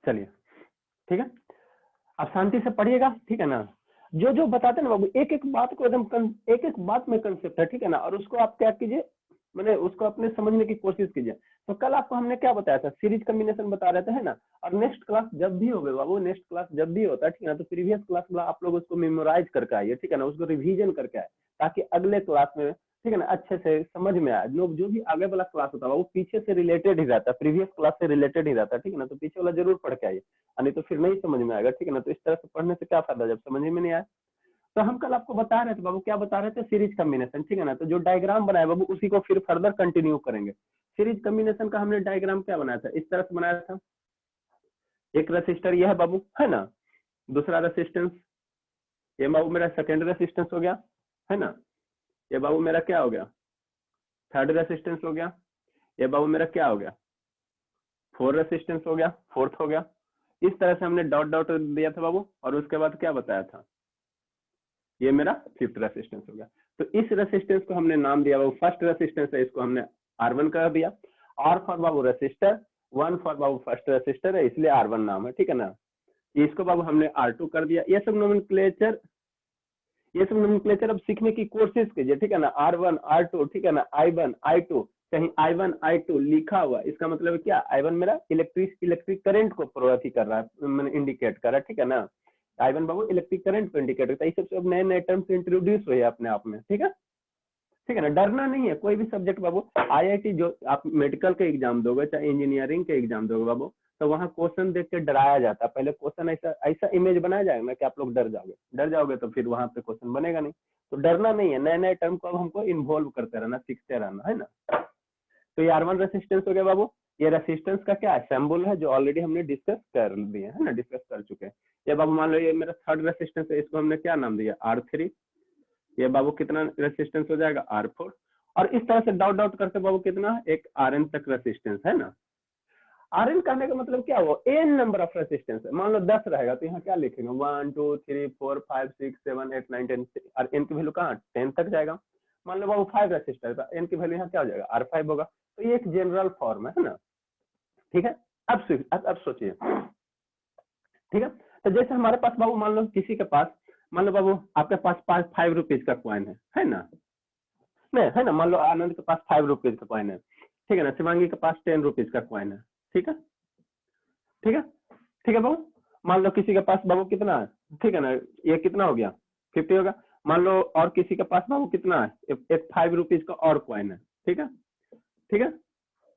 चलिए ठीक है, आप शांति से पढ़िएगा, ठीक है ना। जो जो बताते हैं ना बाबू, एक एक बात को एकदम एक एक बात में कंसेप्ट है, ठीक है ना, और उसको आप क्या कीजिए, मैंने उसको अपने समझने की कोशिश कीजिए। तो कल आपको हमने क्या बताया था, सीरीज कॉम्बिनेशन बता रहे थे, है ना। और नेक्स्ट क्लास जब भी होगा बाबू, नेक्स्ट क्लास जब भी होता है, ठीक है ना, तो प्रीवियस क्लास वाला आप लोग उसको मेमोराइज करके आइए, ठीक है ना, उसको रिवीजन करके आए, ताकि अगले क्लास में, ठीक है ना, अच्छे से समझ में आए। लोग जो भी आगे वाला क्लास होता है वो पीछे से रिलेटेड ही रहता है, प्रीवियस क्लास से रिलेटेड ही रहता है, ठीक है ना, तो पीछे वाला जरूर पढ़ के आइए, नहीं तो फिर नहीं समझ में आएगा, ठीक है ना। तो इस तरह से पढ़ने से क्या फायदा जब समझ में नहीं आया। तो हम कल आपको बता रहे थे बाबू, क्या बता रहे थे, सीरीज कॉम्बिनेशन, ठीक है ना। तो जो डायग्राम बनाया बाबू उसी को फिर फर्दर कंटिन्यू करेंगे। सीरीज कॉम्बिनेशन का हमने डायग्राम क्या बनाया था, इस तरह से बनाया था। एक रेसिस्टर यह है बाबू, है ना, दूसरा रेसिस्टेंस ये बाबू मेरा सेकेंड रेसिस्टेंस हो गया, है ना। ये बाबू मेरा क्या हो गया, थर्ड रेसिस्टेंस हो गया। ये बाबू मेरा क्या हो गया, फोर्थ रेसिस्टेंस हो गया, फोर्थ हो गया। इस तरह से हमने डॉट डॉट दिया था बाबू, और उसके बाद क्या बताया था, ये मेरा फिफ्थ रेसिस्टेंस हो गया। तो इस रेसिस्टेंस को हमने नाम दिया बाबू, फर्स्ट रेसिस्टेंस है, इसको हमने R1 कर दिया। R for Babu resistor, 1 for Babu first resistor है, इसलिए R1 नाम है, ठीक है ना। इसको बाबू हमने R2 कर दिया। ये सब नोमेनक्लेचर, ये सब नोमेनक्लेचर अब सीखने की कोशिश कीजिए, ठीक है ना। R1 R2, ठीक है ना, I1 I2, कहीं I1 I2 लिखा हुआ, इसका मतलब क्या, I1 मेरा इलेक्ट्रिक करंट को प्रोवाइड कर रहा है, मैंने इंडिकेट कर रहा है, ठीक है ना। I1 बाबू इलेक्ट्रिक करंट को इंडिकेट करता है। ये सब नए नए टर्म्स इंट्रोड्यूस हुए अपने आप में, ठीक है, ठीक है ना। डरना नहीं है कोई भी सब्जेक्ट बाबू। IIT जो आप मेडिकल के एग्जाम दोगे, चाहे इंजीनियरिंग के एग्जाम दोगे बाबू, तो वहाँ क्वेश्चन देख के डराया जाता है। पहले क्वेश्चन ऐसा ऐसा इमेज बनाया जाएगा ना कि आप लोग डर जाओगे तो फिर वहां पे क्वेश्चन बनेगा नहीं। तो डरना नहीं है, नए नए टर्म को अब हमको इन्वॉल्व करते रहना, सीखते रहना, है ना। तो ये R1 रेसिस्टेंस हो गया बाबू। ये रेसिस्टेंस का क्या है, सिंबल है, जो ऑलरेडी हमने डिस्कस कर दिए, है ना, डिस्कस कर चुके हैं। ये बाबू मान लो ये मेरा थर्ड रेसिस्टेंस है, इसको हमने क्या नाम दिया, R3। ये बाबू कितना रेसिस्टेंस हो जाएगा, R4। और इस तरह से डॉट डॉट करके बाबू कितना, एक Rn तक रेसिस्टेंस, है ना। Rn कहने का मतलब क्या हुआ, एन नंबर ऑफ रेसिस्टेंस है। मान लो 10 रहेगा तो यहाँ क्या लिखेंगे, 1 2 3 4 5 6 7 8 9 10, और एन की वैल्यू कहाँ 10 तक जाएगा। मान लो बाबू 5 रेसिस्टर है, एन की वैल्यू यहाँ क्या हो जाएगा, R5 होगा। तो ये एक जनरल फॉर्म है ना, ठीक है। अब सोचिए, ठीक है। तो जैसे हमारे पास बाबू, मान लो किसी के पास, मान लो बाबू आपके पास 5 रुपीज का कॉइन है ना, नहीं है ना। मान लो आनंद के पास 5 रुपीज का कॉइन है, ठीक है ना। शिवांगी के पास 10 रुपीज का कॉइन है, ठीक है, ठीक है, ठीक है बाबू। मान लो किसी के पास बाबू कितना है, ठीक है ना, ये कितना हो गया 50 होगा। मान लो और किसी के पास बाबू कितना है, एक 5 रुपीज का और कॉइन है, ठीक है, ठीक है।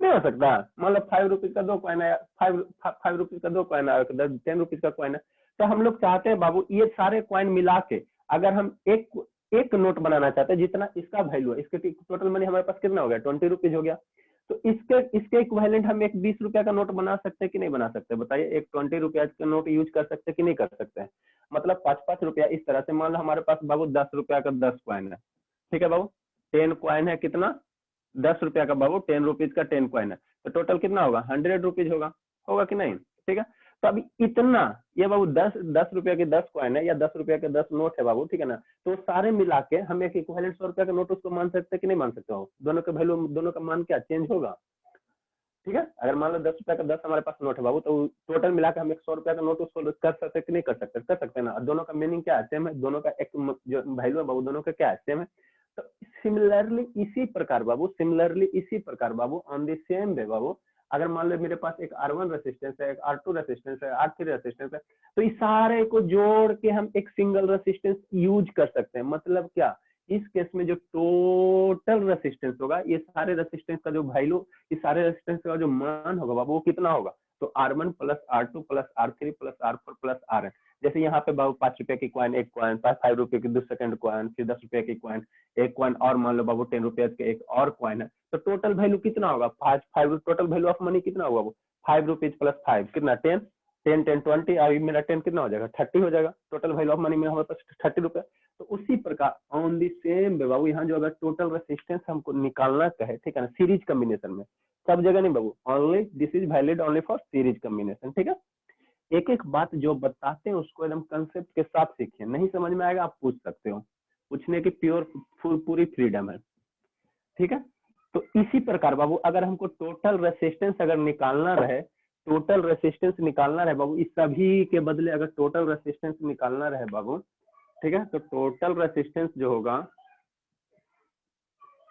नहीं हो सकता, मान लो 5 रुपीज का दो कॉइन है, फाइव रुपीज का दो कॉइन है, 10 रुपीज का कॉइन है। तो हम लोग चाहते हैं बाबू ये सारे कॉइन मिला के, अगर हम एक नोट बनाना चाहते हैं, जितना इसका वैल्यू है, इसके टोटल मनी हमारे पास कितना हो गया, 20 रुपीज हो गया। तो इसके इक्विवेलेंट हम एक 20 रुपया का नोट बना सकते हैं कि नहीं बना सकते, बताइए। एक 20 रुपया का नोट यूज कर सकते हैं कि नहीं कर सकते हैं। मतलब 5-5 रुपया इस तरह से। मान लो हमारे पास बाबू 10 रुपया का 10 कॉइन है, ठीक है बाबू। 10 कॉइन है कितना, 10 रुपया का बाबू, 10 रुपीज का 10 कॉइन है, तो टोटल कितना होगा, 100 रुपीज होगा, होगा कि नहीं, ठीक है। तो अभी इतना, ये बाबू 10 रुपया के 10 कॉइन है, या 10 रुपया के 10 नोट है बाबू, ठीक है ना। तो सारे मिला के हम एक इक्विवेलेंट 100 रुपया का नोट उसको मान सकते हैं कि नहीं मान सकते हो। दोनों का वैल्यू, दोनों का मान क्या चेंज होगा, ठीक है। अगर मान लो 10 रुपया का 10 हमारे पास नोट है बाबू, तो टोटल मिला के हम एक 100 रुपया का नोट उसको कर सकते कि नहीं कर सकते, कर सकते हैं ना। और दोनों का मीनिंग क्या है, सेम है, दोनों का एक जो वैल्यू है बाबू, दोनों का क्या है, सेम है। तो सिमिलरली इसी प्रकार बाबू, सिमिलरली इसी प्रकार बाबू, ऑन द सेम वे बाबू, अगर मान लो मेरे पास एक R1 रेसिस्टेंस है, एक R2 रेसिस्टेंस है, R3 रेसिस्टेंस है, तो इस सारे को जोड़ के हम एक सिंगल रेसिस्टेंस यूज कर सकते हैं। मतलब क्या, इस केस में जो टोटल रेसिस्टेंस होगा, ये सारे रेसिस्टेंस का जो वैल्यू, इस सारे रेजिस्टेंस का जो मान होगा बाबू वो कितना होगा, तो R1 plus R2 plus R3 plus R4 plus Rn। जैसे यहाँ पे बाबू 5 रुपए की कॉइन एक कॉइन, 5 रुपए की 2 कॉइन, फिर 10 रुपए की कॉइन एक कॉइन, और मान लो बाबू 10 रुपए के एक और कॉइन है। तो टोटल वैल्यू कितना होगा, five total value of money कितना होगा, 5 रुपीज प्लस 5 कितना 10, 10 10 20, अभी मेरा 10 कितना हो जाएगा 30 हो जाएगा। टोटल वैल्यू ऑफ मनी में हमारे पास 30 रुपए। तो उसी प्रकार ऑन दी सेम बाबू, यहाँ जो अगर टोटल रेसिस्टेंस हमको निकालना कहे, ठीक है ना, सीरीज कॉम्बिनेशन में, सब जगह नहीं बाबू, only this is valid only for series combination, ठीक है। एक एक बात जो बताते हैं उसको एकदम कंसेप्ट के साथ सीखिए, नहीं समझ में आएगा आप पूछ सकते हो, पूछने की पूरी फ्रीडम है, ठीक है। तो इसी प्रकार बाबू, अगर हमको टोटल रेसिस्टेंस अगर निकालना रहे, टोटल रेसिस्टेंस निकालना रहे बाबू, इस सभी के बदले अगर टोटल रेसिस्टेंस निकालना रहे बाबू, ठीक है, तो टोटल रेसिस्टेंस जो होगा,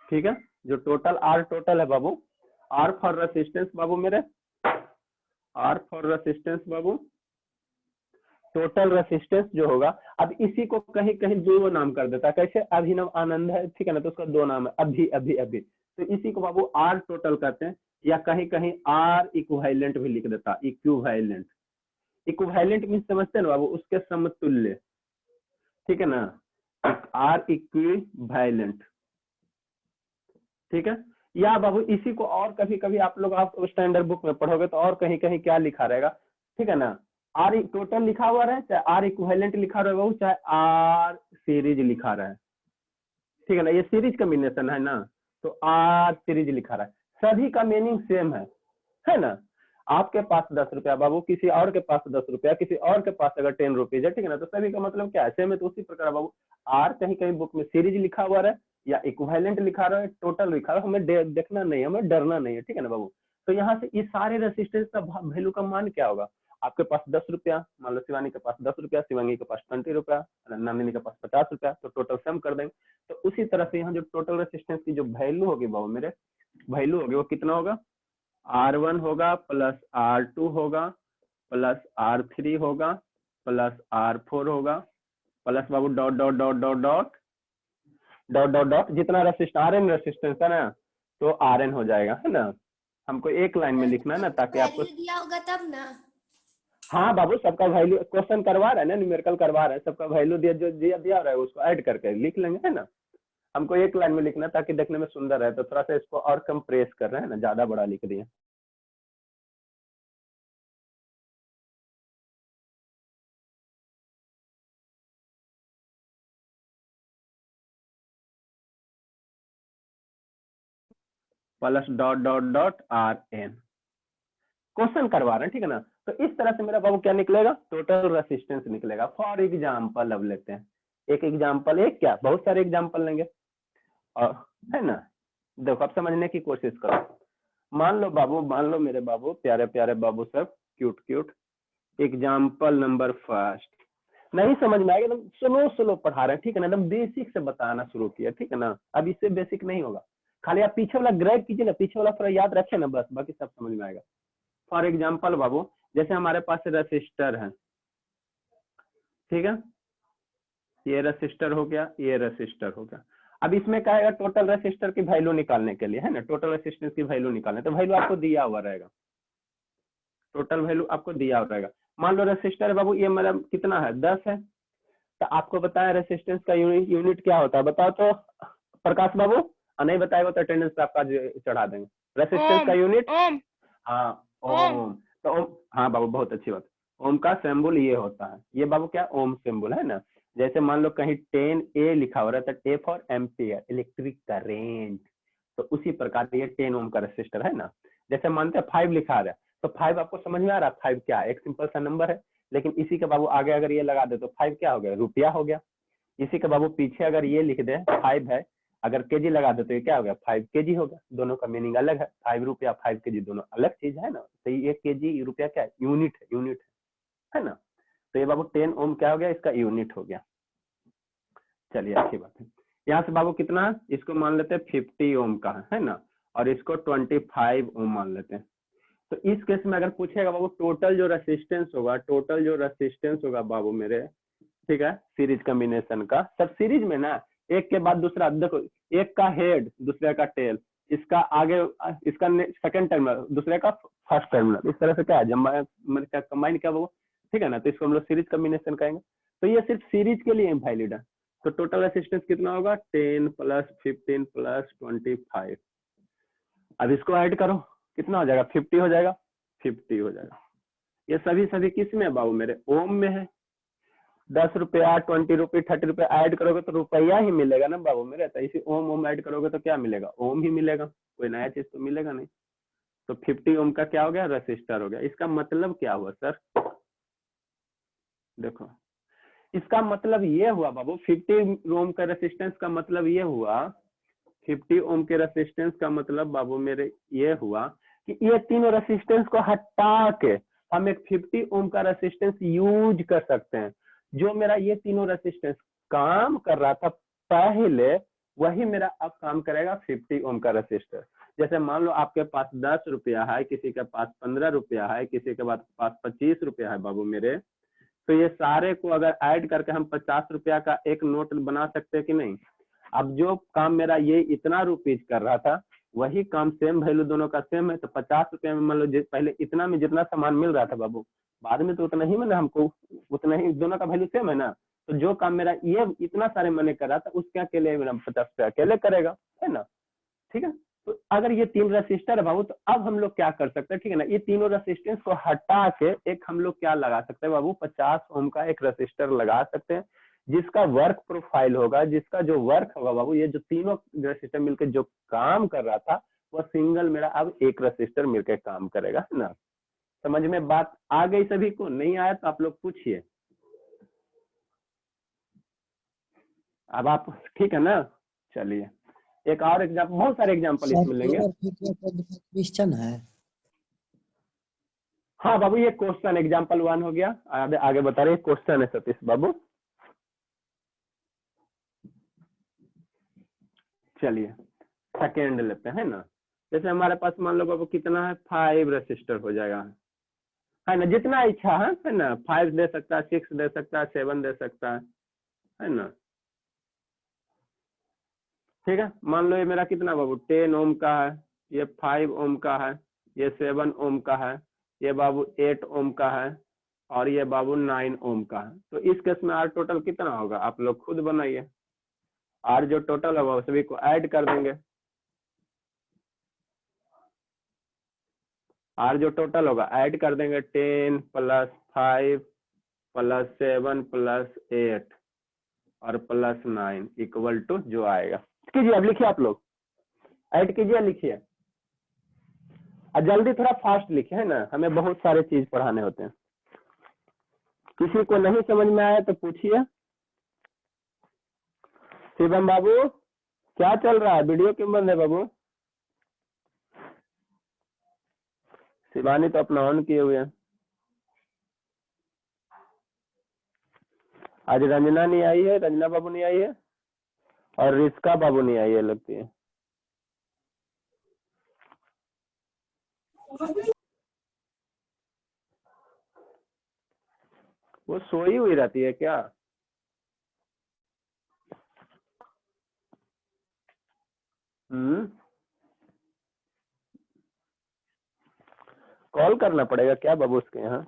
ठीक है, जो टोटल आर टोटल है बाबू, आर फॉर रेसिस्टेंस बाबू मेरे, आर फॉर रेसिस्टेंस बाबू, टोटल रेसिस्टेंस जो होगा, अब इसी को कहीं कहीं दो नाम कर देता है, कैसे, अभिनव आनंद है, ठीक है ना, तो उसका दो नाम है, अभी अभी अभी, तो इसी को बाबू आर टोटल कहते हैं, या कहीं कहीं आर इक्विवेलेंट भी लिख देता, इक्विवेलेंट, इक्विवेलेंट मीन समझते हैं ना बाबू, उसके समतुल्य, ठीक है ना, आर इक्विवेलेंट, ठीक है। या बाबू इसी को और कभी कभी आप लोग आप स्टैंडर्ड बुक में पढ़ोगे तो और कहीं कहीं क्या लिखा रहेगा, ठीक है ना, आर टोटल लिखा हुआ रहे, चाहे आर इक्विवेलेंट लिखा रहे बाबू, चाहे आर सीरीज लिखा रहे, ठीक है ना, ये सीरीज कॉम्बिनेशन है ना, तो आर सीरीज लिखा रहा है, सभी का मीनिंग सेम है ना। आपके पास 10 रुपया बाबू, किसी और के पास 10 रुपया, किसी और के पास अगर 10 रुपीज है, ठीक है ना, तो सभी का मतलब क्या है, सेम है, तो उसी प्रकार बाबू आर कहीं कहीं बुक में सीरीज लिखा हुआ रहे या इक्विवेलेंट लिखा रहा है, टोटल लिखा रहा है, हमें देखना नहीं है, हमें डरना नहीं है, ठीक है ना बाबू। तो यहाँ से इस सारे रेसिस्टेंस का वैल्यू का मान क्या होगा, आपके पास 10 रुपया, मान लो शिवानी के पास 10 रुपया, शिवांगी के पास 20 रुपया, नंदिनी के पास 50 रुपया, तो टोटल सम कर देंगे। तो उसी तरह से यहाँ जो टोटल रेसिस्टेंस की जो वैल्यू होगी बाबू मेरे, वैल्यू होगी वो कितना होगा, R1 होगा प्लस R2 होगा प्लस R3 होगा प्लस R4 होगा प्लस बाबू dot dot dot dot dot dot dot dot, जितना रेसिस्टेंस RN रेसिस्टेंस है ना, तो RN हो जाएगा, है ना। हमको एक लाइन में लिखना है ना, ताकि आपको दिया होगा तब ना। हाँ बाबू, सबका वैल्यू क्वेश्चन करवा रहे हैं ना, न्यूमेरिकल करवा रहे हैं, सबका वैल्यू दिया जो दिया रहा है उसको ऐड करके लिख लेंगे, है ना। हमको एक लाइन में लिखना ताकि देखने में सुंदर है, तो थोड़ा सा इसको और कंप्रेस कर रहे हैं ना, ज्यादा बड़ा लिख दिए। Plus dot dot dot RN, question करवा रहे हैं, ठीक है ना। तो इस तरह से मेरा बाबू क्या निकलेगा, टोटल रेसिस्टेंस निकलेगा। फॉर एग्जाम्पल अब लेते हैं एक एग्जाम्पल, एक क्या बहुत सारे एग्जाम्पल लेंगे, और है ना, देखो अब समझने की कोशिश करो। मान लो बाबू, मान लो मेरे बाबू, प्यारे प्यारे बाबू सब, cute cute, example number first, नहीं समझ में आएगा एकदम स्लो स्लो पढ़ा रहे हैं, ठीक है ना, एकदम बेसिक से बताना शुरू किया, ठीक है ना। अब इससे बेसिक नहीं होगा, खाली आप पीछे वाला ग्रैब कीजिए ना, पीछे वाला थोड़ा याद रखे ना, बस बाकी सब समझ में आएगा। फॉर एग्जाम्पल बाबू, जैसे हमारे पास रेसिस्टर है, ठीक है, ये रेसिस्टर हो गया, ये रेसिस्टर हो गया। अब इसमें क्या है, टोटल रेसिस्टर की वैल्यू निकालने के लिए, है ना, टोटल रेसिस्टेंस की वैल्यू निकालने, तो वैल्यू आपको दिया हुआ रहेगा, टोटल वैल्यू आपको दिया हुआ रहेगा। मान लो रेसिस्टर है बाबू, ये मतलब कितना है, 10 है, तो आपको बताया रेसिस्टेंस का यूनिट क्या होता है, बताओ तो प्रकाश बाबू। नहीं बताएगा तो अटेंडेंस पे आपका चढ़ा देंगे। रेसिस्टेंस का यूनिट, हाँ ओम, तो ओम, हाँ बाबू बहुत अच्छी बात। ओम का सिंबल ये होता है, ये बाबू क्या, ओम सिंबल है ना। जैसे मान लो कहीं 10A लिखा हो रहा है, तो A for ampere, electric current, तो उसी प्रकार ये 10 ओम का रेसिस्टर है ना। जैसे मानते हैं 5 लिखा रहा है, तो 5 आपको समझ में आ रहा है 5 क्या है, एक सिंपल सा नंबर है, लेकिन इसी के बाबू आगे अगर ये लगा दे तो 5 क्या हो गया, रुपया हो गया। इसी के बाबू पीछे अगर ये लिख दे 5 है, अगर केजी लगा दे तो ये क्या हो गया, 5 केजी हो गया। दोनों का मीनिंग अलग है, 5 रुपया 5 केजी दोनों अलग चीज है ना। तो ये केजी रुपया क्या है, यूनिट है, यूनिट है ना। तो ये बाबू 10 ओम क्या हो गया, इसका यूनिट हो गया। चलिए अच्छी बात है। यहाँ से बाबू कितना, इसको मान लेते हैं 50 ओम का है ना, और इसको 25 ओम मान लेते हैं। तो इस केस में अगर पूछेगा बाबू टोटल जो रेसिस्टेंस होगा, टोटल जो रेसिस्टेंस होगा बाबू मेरे, ठीक है, सीरीज कॉम्बिनेशन का, सब सीरीज में ना, एक के बाद दूसरा, देखो एक का हेड दूसरे का टेल, इसका आगे, इसका सेकंड टर्मिनल दूसरे का फर्स्ट टर्मिनल, इस तरह से क्या है, क्या कंबाइन क्या वो, ठीक है ना। तो इसको हम लोग सीरीज कॉम्बिनेशन कहेंगे। तो ये सिर्फ सीरीज के लिए वैलिड है। तो टोटल रेसिस्टेंस कितना होगा, 10 प्लस 15 प्लस 25। अब इसको ऐड करो, कितना हो जाएगा, 50 हो जाएगा, 50 हो जाएगा। ये सभी किस में है बाबू मेरे, ओम में है। 10 रुपया 20 रुपये 30 रुपये ऐड करोगे तो रुपया ही मिलेगा ना बाबू मेरे। तो इसी ओम ओम ऐड करोगे तो क्या मिलेगा, ओम ही मिलेगा, कोई नया चीज तो मिलेगा नहीं। तो 50 ओम का क्या हो गया, रेसिस्टर हो गया। इसका मतलब क्या हुआ सर, देखो इसका मतलब ये हुआ बाबू, 50 ओम का रेसिस्टेंस का मतलब ये हुआ, 50 ओम के रेसिस्टेंस का मतलब बाबू मेरे ये हुआ कि ये तीनों रेसिस्टेंस को हटा के हम एक 50 ओम का रेसिस्टेंस यूज कर सकते हैं। जो मेरा ये तीनों रेसिस्टेंस काम कर रहा था पहले, वही मेरा अब काम करेगा 50 ओम का रेसिस्टर। जैसे मान लो आपके पास 10 रुपया है, किसी के पास 15 रुपया है, किसी के पास 25 रुपया है बाबू मेरे, तो ये सारे को अगर ऐड करके हम 50 रुपया का एक नोट बना सकते हैं कि नहीं। अब जो काम मेरा ये इतना रुपीज कर रहा था, वही काम सेम वैल्यू दोनों का सेम है, तो 50 रुपये में मान लो पहले इतना में जितना सामान मिल रहा था बाबू, बाद में तो उतना ही मैंने हमको उतना ही, दोनों का वैल्यू सेम है ना। तो जो काम मेरा ये इतना सारे मैंने करा था, उसके अकेले मेरा 50 रुपया अकेले करेगा, है ना। ठीक है, तो अगर ये तीन रेसिस्टर है बाबू, तो अब हम लोग क्या कर सकते हैं, ठीक है ना, ये तीनों रेसिस्टेंस को हटा के एक हम लोग क्या लगा सकते हैं बाबू, 50 ओम का एक रेसिस्टर लगा सकते हैं, जिसका वर्क प्रोफाइल होगा, जिसका जो वर्क होगा बाबू, ये जो तीनों रेसिस्टर मिलकर जो काम कर रहा था, वो सिंगल मेरा अब एक रेसिस्टर मिलकर काम करेगा, है ना। समझ में बात आ गई सभी को? नहीं आया तो आप लोग पूछिए। अब आप ठीक है ना। चलिए एक और एग्जाम्पल, बहुत सारे एग्जाम्पल इसमें लेंगे। क्वेश्चन है। हाँ बाबू, ये क्वेश्चन एग्जाम्पल 1 हो गया। आगे बता रहे क्वेश्चन है सतीश बाबू। चलिए सेकेंड लेते हैं ना। जैसे हमारे पास मान लो बाबू कितना है, 5 रेसिस्टर हो जाएगा, है ना, जितना इच्छा है ना। 5 दे सकता है, 6 दे सकता है, 7 दे सकता है ना। ठीक है, मान लो ये मेरा कितना बाबू 10 ओम का है, ये 5 ओम का है, ये 7 ओम का है, ये बाबू 8 ओम का है, और ये बाबू 9 ओम का है। तो इस केस में आर टोटल कितना होगा, आप लोग खुद बनाइए। आर जो टोटल होगा सभी को ऐड कर देंगे। आर जो टोटल होगा ऐड कर देंगे, 10 प्लस 5 प्लस 7 प्लस 8 और प्लस 9 इक्वल टू जो आएगा। कीजिए, अब लिखिए, आप लोग ऐड कीजिए, लिखिए, और जल्दी थोड़ा फास्ट लिखिए, है ना, हमें बहुत सारे चीज पढ़ाने होते हैं। किसी को नहीं समझ में आया तो पूछिए। शिवम बाबू क्या चल रहा है, वीडियो क्यों बंद है बाबू? शिवानी तो अपना ऑन किए हुए हैं। आज रंजना नहीं आई है, रंजना बाबू नहीं आई है, और रिस्का बाबू नहीं आई है लगती है। वो सोई हुई रहती है क्या? कॉल करना पड़ेगा क्या बाबू उसके यहाँ?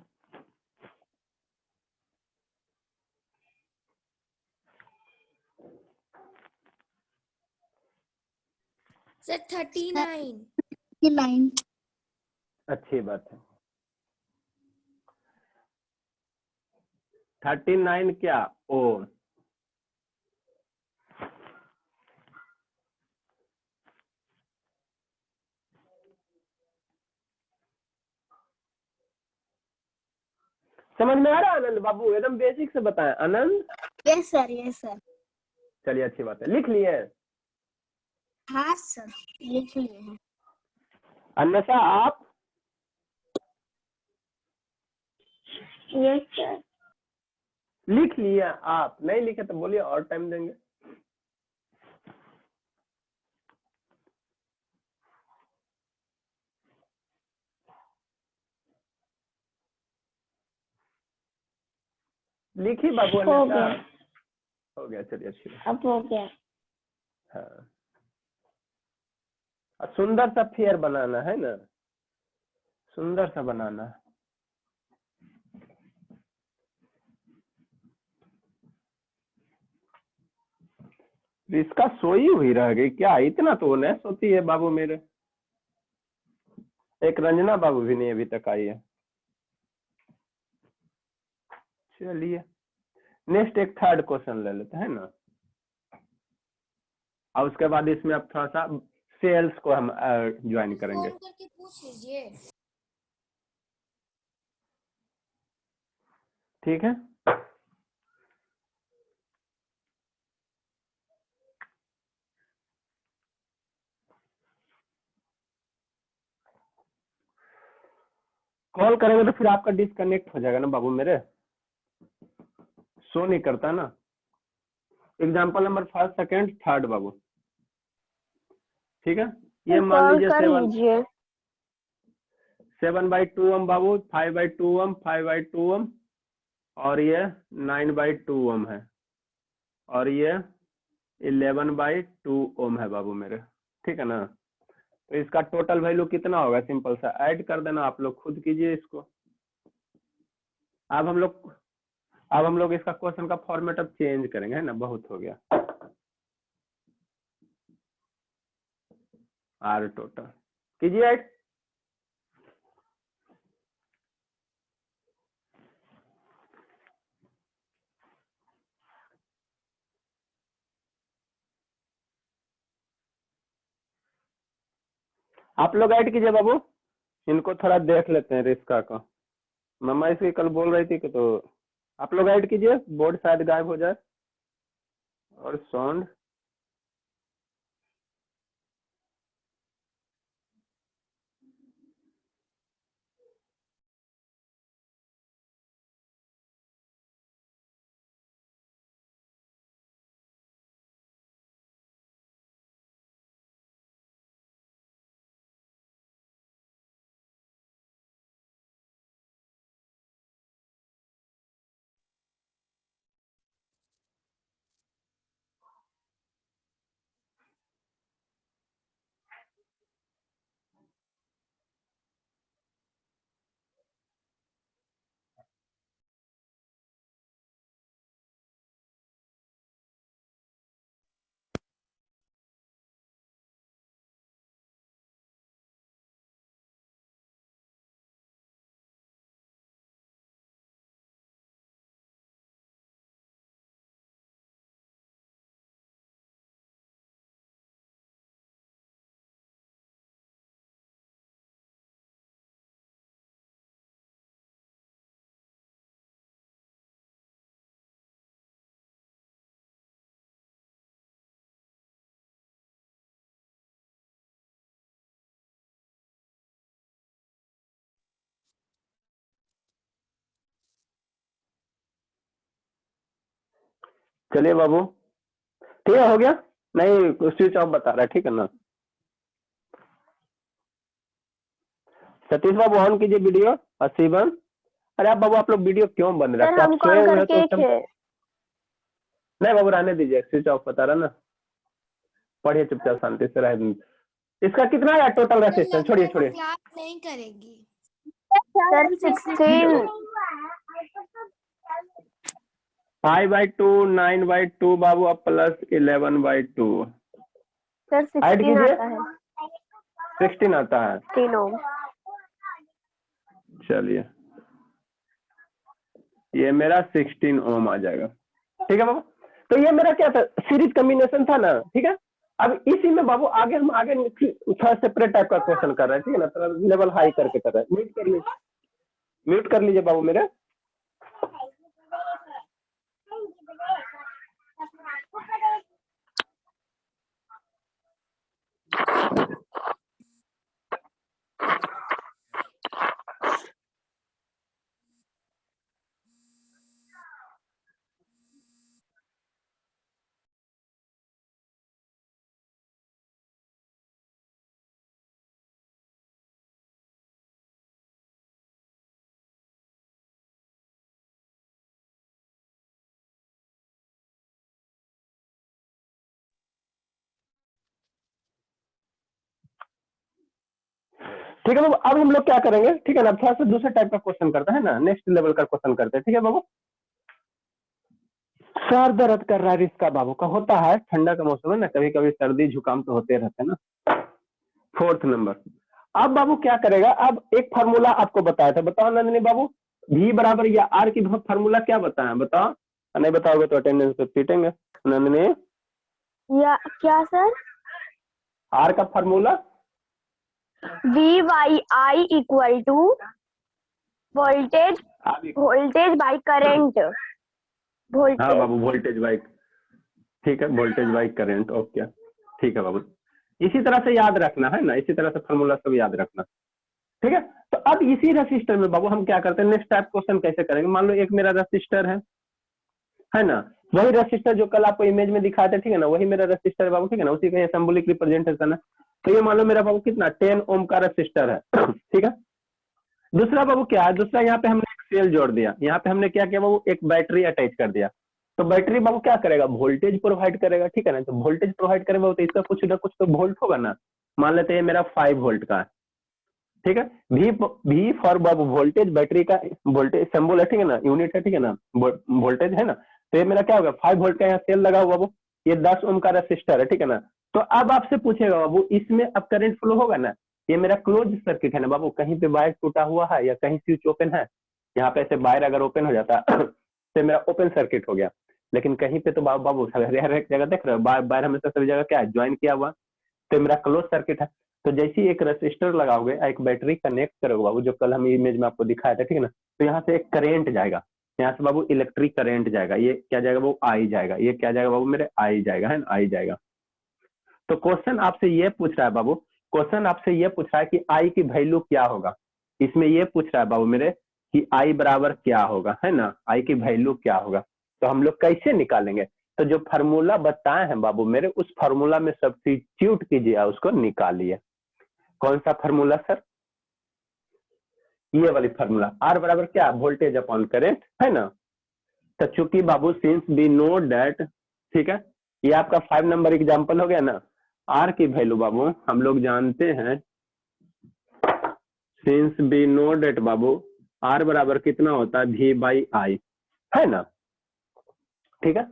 सर 39। अच्छी बात है। 39 क्या ओम। समझ में आ रहा है आनंद बाबू? एकदम बेसिक से बताएं Anand. Yes sir, yes sir. चलिए अच्छी बात है, लिख लिए? हाँ सर, लिख लिए हैं। अन्नसा आप? Yes sir. लिख लिए? आप नहीं लिखे तो बोलिए, और टाइम देंगे। लिखी बाबू अन्नसा? हो गया, चलिए अच्छी बात। अब हो गया। हाँ, और सुंदर सा फेयर बनाना है ना, सुंदर सा बनाना है। इसका सोई हुई रह गई क्या? इतना तो नहीं सोती है बाबू मेरे। एक रंजना बाबू भी नहीं अभी तक आई है। चलिए नेक्स्ट एक थर्ड क्वेश्चन ले लेते हैं ना, और उसके बाद इसमें अब थोड़ा सा सेल्स को हम ज्वाइन करेंगे। फोन करके पूछ लीजिए। ठीक है, कॉल करेंगे तो फिर आपका डिस्कनेक्ट हो जाएगा ना बाबू मेरे, शो नहीं करता ना। Example number first second third बाबू, ठीक है। ये मान कॉल लीजिए कर लीजिए। 7/2 ओम बाबू, 5/2 ओम, 5/2 ओम, और ये 9/2 ओम है, और ये 11/2 ओम है बाबू मेरे, ठीक है ना। तो इसका टोटल वैल्यू कितना होगा, सिंपल सा ऐड कर देना, आप लोग खुद कीजिए इसको। अब हम लोग इसका क्वेश्चन का फॉर्मेट अब चेंज करेंगे, है ना, बहुत हो गया। आर टोटल कीजिए ऐड। आप लोग ऐड कीजिए बाबू, इनको थोड़ा देख लेते हैं रिस्का का। मम्मा इसकी कल बोल रही थी कि, तो आप लोग ऐड कीजिए, बोर्ड शायद गायब हो जाए। और साउंड चलिए बाबू, ठीक है, हो गया। नहीं स्विच ऑफ बता रहा है, ठीक है ना। सतीश बाबू ऑन कीजिए वीडियो। शिवम, अरे आप बाबू आप लोग वीडियो क्यों बंद सर रखते हैं, हम आप सोए कॉल हुए हैं तो करके उस टाइम। थे। नहीं बाबू रहने दीजिए, स्विच ऑफ बता रहा ना, पढ़िए चुपचाप शांति से रहे। इसका कितना है टोटल रेसिस्टेंस, छोड़िए छोड़िए। क्लास नहीं करेगी सर 16। 5/2, 9/2 बाबू, अब प्लस 11/2 सर ऐड 16 कीजिए। आता है। 16 आता है, 3 ओम। चलिए ये मेरा 16 ओम आ जाएगा, ठीक है बाबू। तो ये मेरा क्या था, सीरीज कॉम्बिनेशन था ना, ठीक है। अब इसी में बाबू आगे हम थोड़ा सेपरेट टाइप का क्वेश्चन कर रहे हैं, ठीक है ना, थोड़ा लेवल हाई करके कर रहे हैं। म्यूट कर लीजिए बाबू मेरे। ठीक है बाबू, अब हम लोग क्या करेंगे, ठीक है ना, थोड़ा सा दूसरे टाइप का क्वेश्चन करते हैं ना, नेक्स्ट लेवल का क्वेश्चन करते हैं, ठीक है बाबू। सर दर्द कर रहा है रिस्का बाबू का, होता है ठंडा का मौसम है ना, कभी कभी सर्दी जुकाम तो होते रहते हैं ना। 4th नंबर, अब बाबू क्या करेगा, अब एक फार्मूला आपको बताया था, बताओ नंदिनी बाबू, V बराबर या R की फार्मूला क्या बताया, बताओ। नहीं बताओगे तो अटेंडेंस पे पीटेंगे। नंदिनी, या क्या सर? R का formula VYI equal to voltage by current. हाँ बाबू, वोल्टेज बाई, ठीक है, वोल्टेज बाई करंट, ओके, ठीक है बाबू। इसी तरह से याद रखना है ना, इसी तरह से फार्मूला सब याद रखना, ठीक है। तो तो अब इसी रेसिस्टर में बाबू हम क्या करते हैं, नेक्स्ट टाइप क्वेश्चन कैसे करेंगे। मान लो एक मेरा रेसिस्टर है ना, वही रेसिस्टर जो कल आपको इमेज में दिखाते थे, ठीक है ना, वही मेरा रेसिस्टर है बाबू, ठीक है ना, उसी का सिंबॉलिक रिप्रेजेंटेशन है। तो ये मान लो मेरा बाबू कितना 10 ओम का रेसिस्टर है ठीक है। दूसरा बाबू क्या है, दूसरा यहाँ पे हमने एक सेल जोड़ दिया, यहाँ पे हमने क्या किया बाबू, एक बैटरी अटैच कर दिया। तो बैटरी बाबू क्या करेगा, वोल्टेज प्रोवाइड करेगा, ठीक है ना। तो वोल्टेज प्रोवाइड करेगा तो इसका कुछ ना कुछ तो वोल्ट होगा ना। मान लेते हैं मेरा 5 वोल्ट का है, ठीक है। भी फॉर बाबू वोल्टेज, बैटरी का वोल्टेज सिंबल है, ठीक है ना, यूनिट है, ठीक है ना, वोल्टेज है ना। तो ये मेरा क्या होगा, 5 वोल्ट का यहाँ सेल लगा हुआ बाबू, ये 10 ओम का रेसिस्टर है, ठीक है ना। तो अब आपसे पूछेगा बाबू इसमें अब करंट फ्लो होगा ना। ये मेरा क्लोज सर्किट है ना बाबू, कहीं पे वायर टूटा हुआ है या कहीं स्विच ओपन है, यहाँ पे ऐसे वायर अगर ओपन हो जाता तो मेरा ओपन सर्किट हो गया। लेकिन कहीं पे तो बाबू हर एक जगह देख रहे हो वायर हमेशा सभी जगह क्या है, ज्वाइन किया हुआ, तो मेरा क्लोज सर्किट है। तो जैसे ही एक रेसिस्टर लगाओगे, एक बैटरी कनेक्ट करोगे बाबू, जो कल हम इमेज में आपको दिखाया था, ठीक है ना, तो यहाँ से एक करेंट जाएगा, यहाँ से बाबू इलेक्ट्रिक करंट जाएगा, ये क्या जाएगा वो आई जाएगा, ये क्या जाएगा बाबू मेरे आई जाएगा, है ना, आई जाएगा। तो क्वेश्चन आपसे ये पूछ रहा है बाबू, क्वेश्चन आपसे ये पूछ रहा है कि आई की वैल्यू क्या होगा। इसमें ये पूछ रहा है बाबू मेरे कि आई बराबर क्या होगा, है ना, आई की वैल्यू क्या होगा। तो हम लोग कैसे निकालेंगे, तो जो फार्मूला बताए हैं बाबू मेरे, उस फार्मूला में सब्स्टिट्यूट कीजिए, उसको निकालिए। कौन सा फार्मूला सर, ये वाली फार्मूला, आर बराबर क्या, वोल्टेज अपॉन करेंट, है ना। तो चूंकि बाबू सिंस वी नो डेट, ठीक है, ये आपका 5 नंबर एग्जांपल हो गया ना। आर की वैल्यू बाबू हम लोग जानते हैं, सिंस वी नो डेट बाबू, आर बराबर कितना होता है, वी बाई आई, है ना, ठीक है।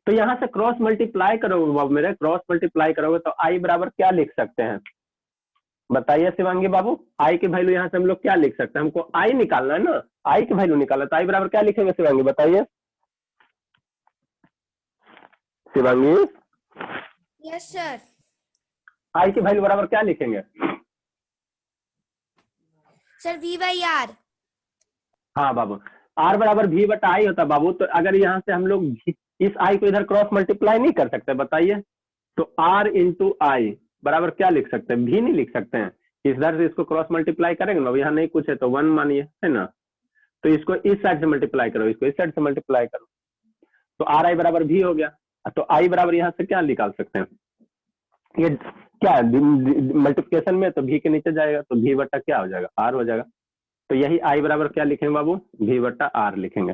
तो यहां से क्रॉस मल्टीप्लाई करोगे बाबू मेरे, क्रॉस मल्टीप्लाई करोगे तो आई बराबर क्या लिख सकते हैं, बताइए शिवांगी बाबू। आई की वैल्यू यहाँ से हम लोग क्या लिख सकते हैं, हमको आई निकालना है ना, आई की वैल्यू निकालना, तो आई बराबर क्या लिखेंगे शिवांगी, बताइए शिवांगी। Yes sir. आई की वैल्यू बराबर क्या लिखेंगे, सर V बाई R। हाँ बाबू, आर बराबर भी बटा आई होता बाबू। तो अगर यहाँ से हम लोग इस आई को इधर क्रॉस मल्टीप्लाई नहीं कर सकते, बताइए। तो आर इंटू आई बराबर क्या लिख सकते हैं, भी नहीं लिख सकते हैं। इधर से इसको क्रॉस मल्टीप्लाई करेंगे ना, यहाँ नहीं कुछ है तो 1 मानिए, है ना। तो इसको इस साइड से मल्टीप्लाई करो, इसको इस साइड से मल्टीप्लाई करो, तो आर आई बराबर भी हो गया। तो आई बराबर यहाँ से क्या निकाल सकते हैं, ये क्या मल्टीप्लिकेशन में, तो भी के नीचे जाएगा तो भी बट्टा क्या हो जाएगा, आर हो जाएगा। तो यही आई बराबर क्या लिखेंगे बाबू, भी बट्टा आर लिखेंगे,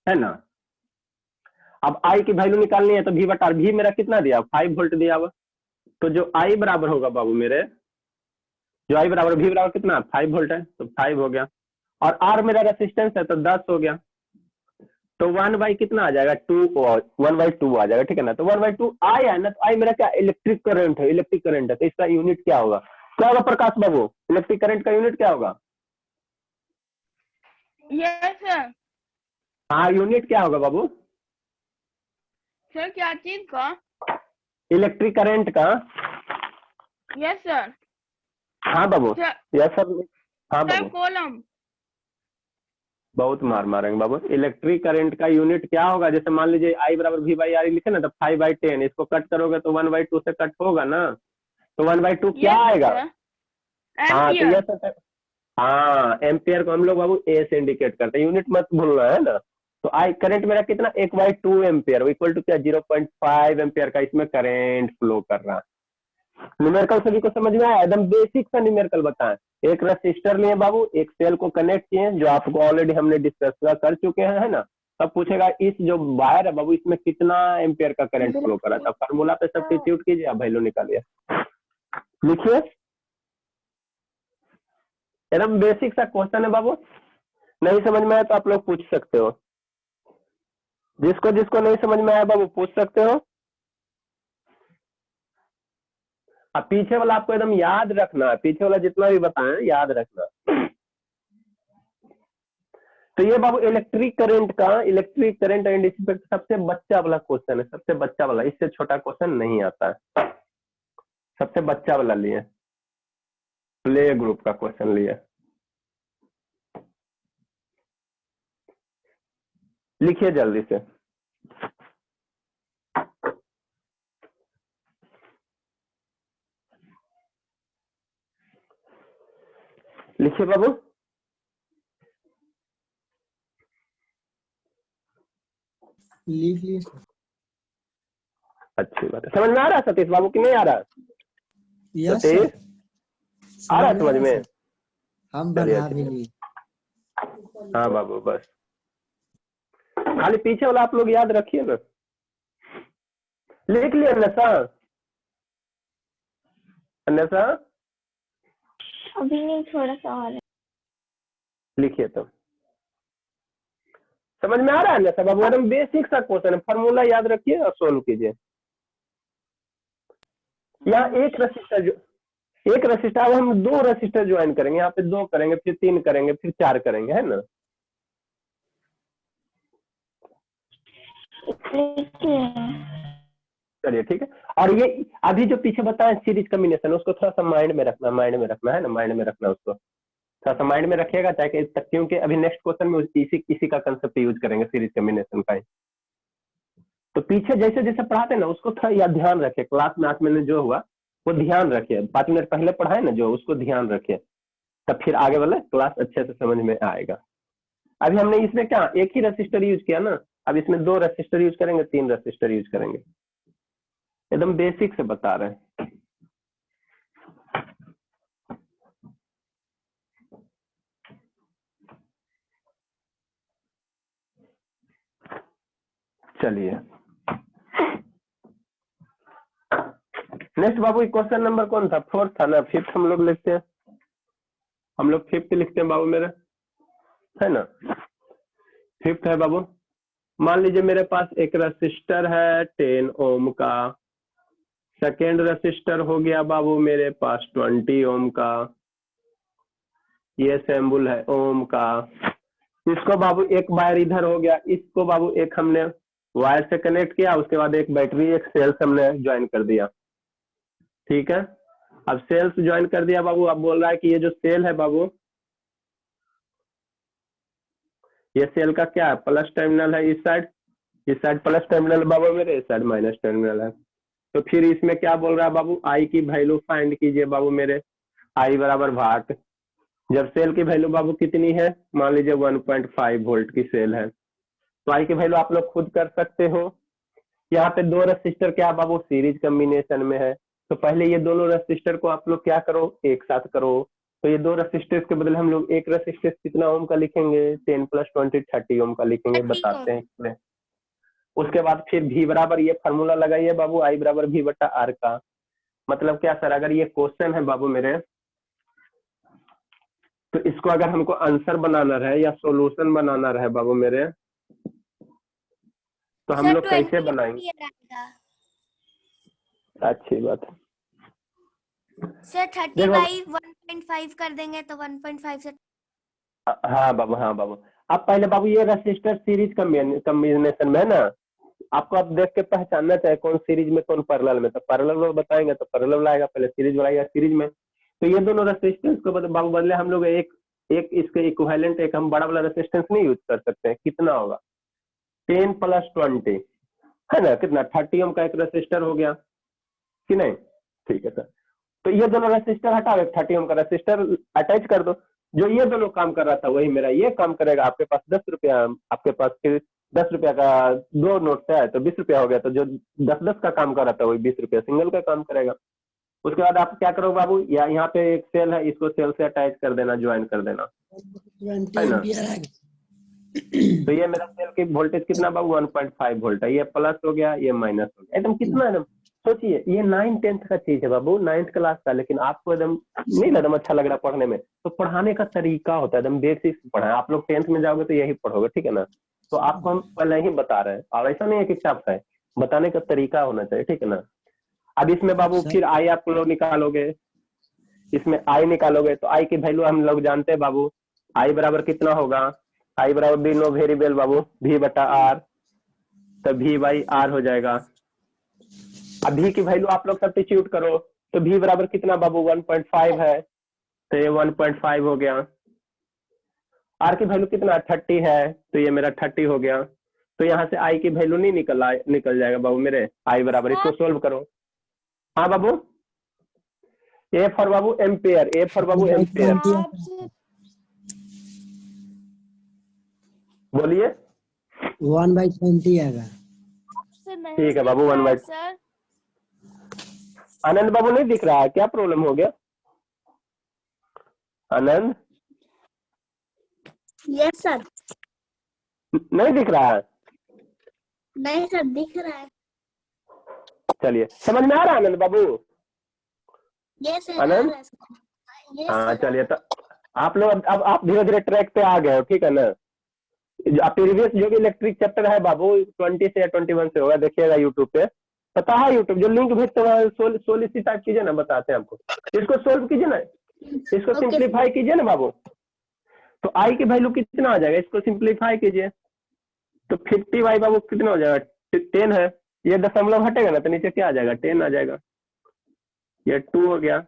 है ना। अब आई की वैल्यू निकालनी है तो भी बटा आर, भी मेरा कितना दिया 5 वोल्ट दिया हुआ। तो जो आई बराबर होगा बाबू मेरे, जो आई बराबर भी बराबर कितना 5 वोल्ट है, तो 5 हो गया। और आर मेरा रेसिस्टेंस है तो 10 हो गया। तो 1/, कितना आ जाएगा 2, 1/2 आ जाएगा, ठीक है ना। तो 1/2 आई है ना, तो आई मेरा क्या इलेक्ट्रिक करंट है, इलेक्ट्रिक करंट है, तो इसका यूनिट क्या होगा, क्या होगा प्रकाश बाबू, इलेक्ट्रिक करंट का यूनिट क्या होगा। Yes sir. हाँ यूनिट क्या होगा बाबू, सर क्या चीज का, इलेक्ट्रिक करंट का। Yes sir. हाँ बाबू, सर यस सर, हाँ सर बाबू, कॉलम। बहुत मार मारेंगे बाबू। इलेक्ट्रिक करंट का यूनिट क्या होगा, जैसे मान लीजिए आई बराबर भी बाई आर लिखे ना, तो 5/10, इसको कट करोगे तो 1/2 से कट होगा ना, तो 1/2 क्या आएगा। हाँ तो एम्पियर। यस, हाँ एम्पियर को हम लोग बाबू ए से इंडिकेट करते हैं, यूनिट मत भूलना, है ना। तो आई करंट मेरा कितना 1/2 एम्पियर इक्वल टू क्या 0.5 एम्पियर का इसमें करंट फ्लो कर रहा है। न्यूमेरिकल सभी को समझ में आया, एकदम बेसिक सा न्यूमेरिकल बताएं। एक रेसिस्टर लिए बाबू, एक सेल को कनेक्ट किए, जो आपको ऑलरेडी हमने डिस्कस कर चुके हैं, है ना। तब पूछेगा इस जो वायर है बाबू, इसमें कितना एम्पियर का करंट फ्लो कर रहा है, तब फार्मूला पे सब्स्टिट्यूट कीजिए, आप वैल्यू निकालिए, लिखिए। एकदम बेसिक सा क्वेश्चन है बाबू, नहीं समझ में आया तो आप लोग पूछ सकते हो, जिसको जिसको नहीं समझ में आया बाबू पूछ सकते हो। अब पीछे वाला आपको एकदम याद रखना है, पीछे वाला जितना भी बताएं याद रखना। तो ये बाबू इलेक्ट्रिक करंट एंड इसी सबसे बच्चा वाला क्वेश्चन है, सबसे बच्चा वाला, इससे छोटा क्वेश्चन नहीं आता है, सबसे बच्चा वाला लिए, प्ले ग्रुप का क्वेश्चन लिए। लिखिए जल्दी से। लिखिए बाबू। लिख लिए सर। अच्छी बात है। समझ में आ रहा है सतीश बाबू कि नहीं आ रहा? यस सतीश सर, आ रहा है समझ में? सर। हम चलिए बना अच्छी भी बात। लिए। हाँ बाबू बस खाली पीछे वाला आप लोग याद रखिए ना। लिख लिया अन्यथा? अन्यथा अभी नहीं, थोड़ा सा और है। लिखिए तो। समझ में आ रहा है अन्यथा बाबू? एकदम बेसिक सा क्वेश्चन है, फॉर्मूला याद रखिए और सोल्व कीजिए। यहाँ एक रजिस्टर अब हम 2 रजिस्टर ज्वाइन करेंगे। यहाँ पे 2 करेंगे, फिर 3 करेंगे, फिर 4 करेंगे, है ना? चलिए ठीक है। और ये अभी जो पीछे बताया सीरीज कम्बिनेशन, उसको थोड़ा सा माइंड में रखना है ना, माइंड में रखना उसको थोड़ा सा माइंड में रखिएगा, ताकि क्योंकि अभी नेक्स्ट क्वेश्चन में इसी का कंसेप्ट यूज करेंगे, सीरीज कम्बिनेशन का ही। तो पीछे जैसे जैसे पढ़ाते हैं ना, उसको थोड़ा याद ध्यान रखे। क्लास में 8 मिनट जो हुआ वो ध्यान रखिए, 5 मिनट पहले पढ़ाए ना जो, उसको ध्यान रखिए, तब फिर आगे वाला क्लास अच्छे से समझ में आएगा। अभी हमने इसमें क्या एक ही रजिस्टर यूज किया ना, अब इसमें 2 रजिस्टर यूज करेंगे, 3 रजिस्टर यूज करेंगे। एकदम बेसिक से बता रहे हैं। चलिए नेक्स्ट बाबू क्वेश्चन नंबर कौन था? 4 था ना? 5th हम लोग लिखते हैं, हम लोग 5th लिखते हैं बाबू मेरे, है ना? 5th है बाबू। मान लीजिए मेरे पास एक रजिस्टर है 10 ओम का, सेकेंड रजिस्टर हो गया बाबू मेरे पास 20 ओम का, ये सिंबल है ओम का। इसको बाबू एक वायर इधर हो गया, इसको बाबू एक हमने वायर से कनेक्ट किया, उसके बाद एक बैटरी एक सेल्स हमने ज्वाइन कर दिया। ठीक है, अब सेल्स ज्वाइन कर दिया बाबू। अब बोल रहा है कि ये जो सेल है बाबू, ये सेल का क्या है? प्लस टर्मिनल है, इस साइड प्लस टर्मिनल बाबू मेरे, इस साइड माइनस टर्मिनल है। तो फिर इसमें क्या बोल रहा है बाबू? आई की वैल्यू फाइंड कीजिए बाबू मेरे। आई बराबर भाट। जब सेल की वैल्यू बाबू कितनी है? मान लीजिए 1.5 वोल्ट की सेल है, तो आई की वैल्यू आप लोग खुद कर सकते हो। यहाँ पे 2 रजिस्टर क्या बाबू सीरीज कम्बिनेशन में है, तो पहले ये दोनों रजिस्टर को आप लोग क्या करो, एक साथ करो। तो ये 2 रजिस्टर के बदले हम लोग एक रजिस्टर कितना ओम का लिखेंगे? 10 + 20 30 ओम का लिखेंगे, बताते हैं इसमें। उसके बाद फिर भी बराबर ये फार्मूला लगाइए बाबू, आई बराबर भी बटा आर का। मतलब क्या सर? अगर ये क्वेश्चन है बाबू मेरे, तो इसको अगर हमको आंसर बनाना रहे या सॉल्यूशन बनाना रहे बाबू मेरे, तो हम लोग कैसे बनाएंगे? अच्छी बात है सर 30 बाई 1.5 कर देंगे तो 1.5 से। हाँ बाबू, हाँ बाबू। अब पहले बाबू ये रजिस्टर सीरीज कम्बिनेशन में है ना, आपको अब देख के पहचानना चाहिए कौन सीरीज में कौन पैरेलल में। तो पैरेलल में बताएंगे तो पैरेलल आएगा, पहले सीरीज वाला सीरीज में। तो ये दोनों रेजिस्टेंस को बाबू बदले हम लोग एक इसके इक्विवेलेंट एक हम बड़ा वाला रेजिस्टेंस नहीं यूज कर सकते हैं? कितना होगा? 10 + 20 है ना, कितना 30 ओम का एक रेजिस्टर हो गया कि नहीं? ठीक है सर। तो ये दोनों रेजिस्टर हटाओ, 30 ओम का रेजिस्टर अटैच कर दो। जो ये दोनों काम कर रहा था वही मेरा ये काम करेगा। आपके पास 10 रुपया, आपके पास फिर 10 रुपया का 2 नोट से है तो 20 रुपया हो गया। तो जो 10-10 का काम कर रहा था वही 20 रुपया सिंगल का काम करेगा। उसके बाद आप क्या करो बाबू, या यहाँ पे एक सेल है, इसको सेल से अटैच कर देना, ज्वाइन कर देना, 20 है ना? एम्पियर आ गया। तो ये मेरा सेल की वोल्टेज कितना बाबू? 1.5 वोल्ट है। ये प्लस हो गया, ये माइनस हो गया। एकदम कितना एकदम सोचिए, ये 9th-10th का चीज है बाबू, 9th क्लास का, लेकिन आपको एकदम नहीं एकदम अच्छा लग रहा पढ़ने में। तो पढ़ाने का तरीका होता है एकदम बेसिक से पढ़ाए। आप लोग 10th में जाओगे तो यही पढ़ोगे, ठीक है ना? तो आपको हम पहले ही बता रहे हैं, और ऐसा नहीं है कि टफ है, बताने का तरीका होना चाहिए, ठीक है ना? अब इसमें बाबू फिर आई आप लोग निकालोगे, इसमें आई निकालोगे तो आई की वैल्यू हम लोग जानते हैं बाबू। आई बराबर कितना होगा? आई बराबर बी नो वेरिएबल बाबू, भी बटा आर, तो भी बाई आर हो जाएगा। अब भी की वैल्यू आप लोग सब्स्टिट्यूट करो, तो भी बराबर कितना बाबू? 1.5 है, तो ये 1.5 हो गया। आर की वैल्यू कितना? 30 है, तो ये मेरा 30 हो गया। तो यहाँ से आई की वैल्यू नहीं निकल जाएगा बाबू मेरे। आई बराबर, इसको सोल्व करो। हाँ बाबू, ए फॉर बाबू एम्पेयर, ए फॉर बाबू एम्पेयर। बोलिए। 1/20 आएगा। सर नहीं ठीक है बाबू, दिख 1 रहा बाई। है सर। आनंद बाबू नहीं दिख रहा है, क्या प्रॉब्लम हो गया आनंद? Yes sir. नहीं दिख रहा है? नहीं सर दिख रहा है। चलिए, समझ में आ रहा है आनंद बाबू? यस सर आनंद? हाँ चलिए, तो आप लोग अब आप धीरे धीरे ट्रैक पे आ गए हो, ठीक है ना? प्रीवियस जो भी इलेक्ट्रिक चैप्टर है बाबू 20 से या 21 से होगा, देखिएगा यूट्यूब पे, पता है यूट्यूब जो लिंक भेजते हैं सोल्व इसी टाइप कीजिए ना, बताते हैं आपको। इसको सोल्व कीजिए ना, इसको सिंप्लीफाई कीजिए ना बाबू, तो आई की वैल्यू कितना आ जाएगा, इसको सिंप्लीफाई कीजिए तो 50y बाबू कितना हो जाएगा, 10 है। ये दशमलव हटेगा ना तो नीचे क्या आ जाएगा, 10 आ जाएगा। ये 2 हो गया,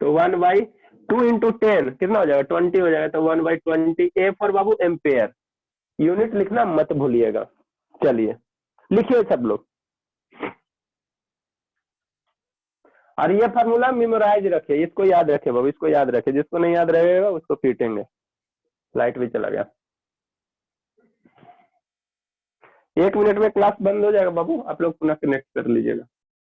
तो 1/2 इंटू 10 कितना हो जाएगा, 20 हो जाएगा। तो 1/20 ए फॉर बाबू एम्पेयर। यूनिट लिखना मत भूलिएगा। चलिए लिखिए सब लोग, और ये फार्मूला मेमोराइज रखिए, इसको याद रखे बाबू, इसको याद रखे, जिसको नहीं याद रहेगा उसको पीटेंगे। लाइट भी चला गया। 1 मिनट में क्लास बंद हो जाएगा बाबू, आप लोग पुनः कनेक्ट कर लीजिएगा।